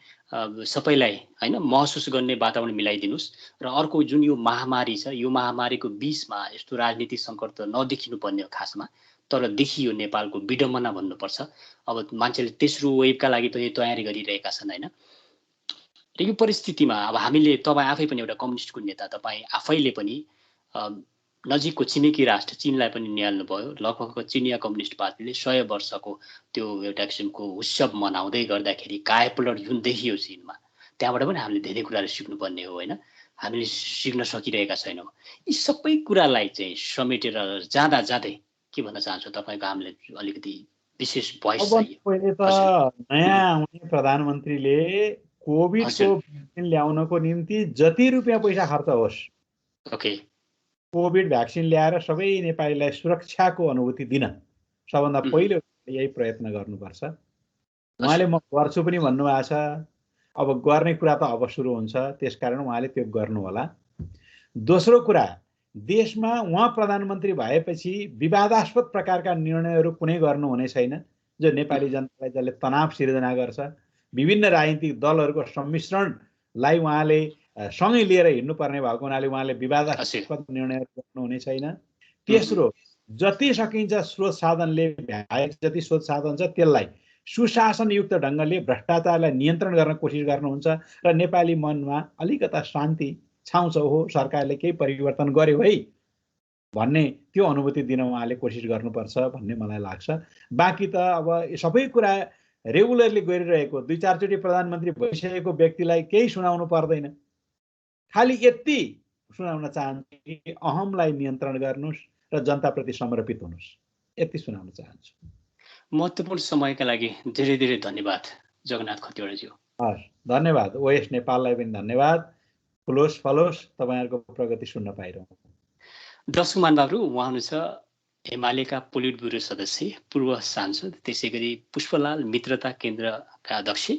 सबैलाई होइन महसुस गर्ने वातावरण मिलाइदिनुहोस्। र अर्को जुन यो महामारी छ, यो महामारीको बीचमा यस्तो राजनीतिक सङ्कट त नदेखिनु पर्ने हो खासमा, तर देखियो नेपालको विडम्बना भन्नुपर्छ। अब मान्छेले तेस्रो वेभका लागि पनि तयारी गरिरहेका छन् होइन। र यो परिस्थितिमा अब हामीले, तपाईँ आफै पनि एउटा कम्युनिस्टको नेता, तपाईँ आफैले पनि नजिकको छिमेकी राष्ट्र चीनलाई पनि निहाल्नुभयो। लगभग चिनिया कम्युनिस्ट पार्टीले 100 वर्षको त्यो एउटा किसिमको उत्सव मनाउँदै गर्दाखेरि कायापलट जुन देखियो चीनमा, त्यहाँबाट पनि हामीले धेरै कुराहरू सिक्नुपर्ने हो होइन। हामीले सिक्न सकिरहेका छैनौँ। यी सबै कुरालाई चाहिँ समेटेर जाँदा जाँदै के भन्न चाहन्छु तपाईँको, हामीले अलिकति विशेष भोइस चाहियो। पहिले त नयाँ आउने प्रधानमन्त्रीले कोभिडको भ्याक्सिन ल्याउनको निम्ति जति रुपियाँ पैसा खर्च होस्, ओके, कोभिड भ्याक्सिन ल्याएर सबै नेपालीलाई सुरक्षाको अनुभूति दिन सबभन्दा पहिलो यही प्रयत्न गर्नुपर्छ। उहाँले म गर्छु पनि भन्नुभएको छ। अब गर्ने कुरा त अब सुरु हुन्छ, त्यसकारण उहाँले त्यो गर्नु होला। दोस्रो कुरा, देशमा उहाँ प्रधानमन्त्री भएपछि विवादास्पद प्रकारका निर्णयहरू कुनै गर्नुहुने छैन जो नेपाली जनतालाई जसले तनाव सिर्जना गर्छ। विभिन्न राजनीतिक दलहरूको सम्मिश्रणलाई उहाँले सँगै लिएर हिँड्नुपर्ने भएको हुनाले उहाँले विवादास्पद निर्णयहरू गर्नुहुने छैन। तेस्रो, जति सकिन्छ स्रोत साधनले जति स्रोत साधन छ त्यसलाई सुशासनयुक्त ढङ्गले भ्रष्टाचारलाई नियन्त्रण गर्न कोसिस गर्नुहुन्छ र नेपाली मनमा अलिकता शान्ति छाउँछ, हो सरकारले केही परिवर्तन गर्यो है भन्ने त्यो अनुभूति दिन उहाँले कोसिस गर्नुपर्छ भन्ने मलाई लाग्छ। बाँकी त अब सबै कुरा रेगुलरली गरिरहेको 2-4 चोटि प्रधानमन्त्री भइसकेको व्यक्तिलाई केही सुनाउनु पर्दैन। खालि यति सुनाउन चाहन्छु कि अहमलाई नियन्त्रण गर्नुहोस् र जनताप्रति समर्पित हुनुहोस्, यति सुनाउन चाहन्छु। महत्त्वपूर्ण समयका लागि धेरै धेरै धन्यवाद जगन्नाथ खतिवडाज्यू। हस्, धन्यवाद। ओएस नेपाललाई पनि धन्यवाद। फुलोस् फलोस्, तपाईँहरूको प्रगति सुन्न पाइरहँ। दर्शक महानुभावहरू, उहाँ हुनुहुन्छ एमालेका पोलिट ब्युरो सदस्य, पूर्व सांसद, त्यसै गरी पुष्पलाल मित्रता केन्द्रका अध्यक्ष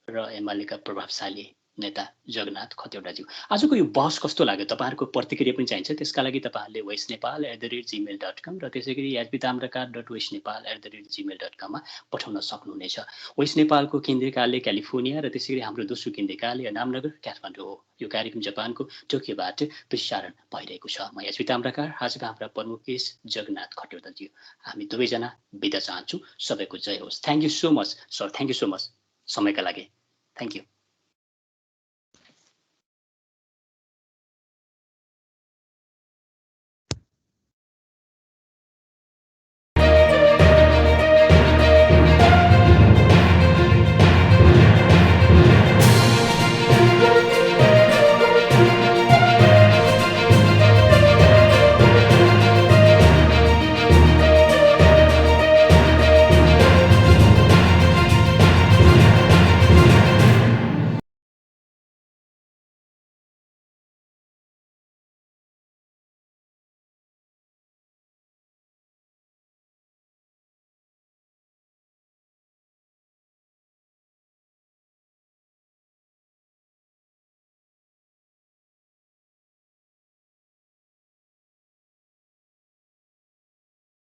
र एमालेका प्रभावशाली नेता जगन्नाथ खतिवडाज्यू। आजको यो बहस कस्तो लाग्यो? तपाईँहरूको प्रतिक्रिया पनि चाहिन्छ। त्यसका लागि तपाईँहरूले voicenepal@gmail.com र त्यसै गरी yazbitaamrakar.voicenepal@gmail.com मा पठाउन सक्नुहुनेछ। वेस्ट नेपालको केन्द्रीय कार्यालय क्यालिफोर्निया र त्यसै गरी हाम्रो दोस्रो केन्द्रीय कार्यालय नामनगर काठमाडौँ हो। यो कार्यक्रम जापानको टोकियोबाट प्रसारण भइरहेको छ। म yazbitaamrakar, आजका हाम्रा प्रमुख गेस्ट जगन्नाथ खतिवडाज्यू, हामी दुवैजना बिदा चाहन्छु। सबैको जय होस्। Thank you so much sir, thank you so much समयका लागि। Thank you.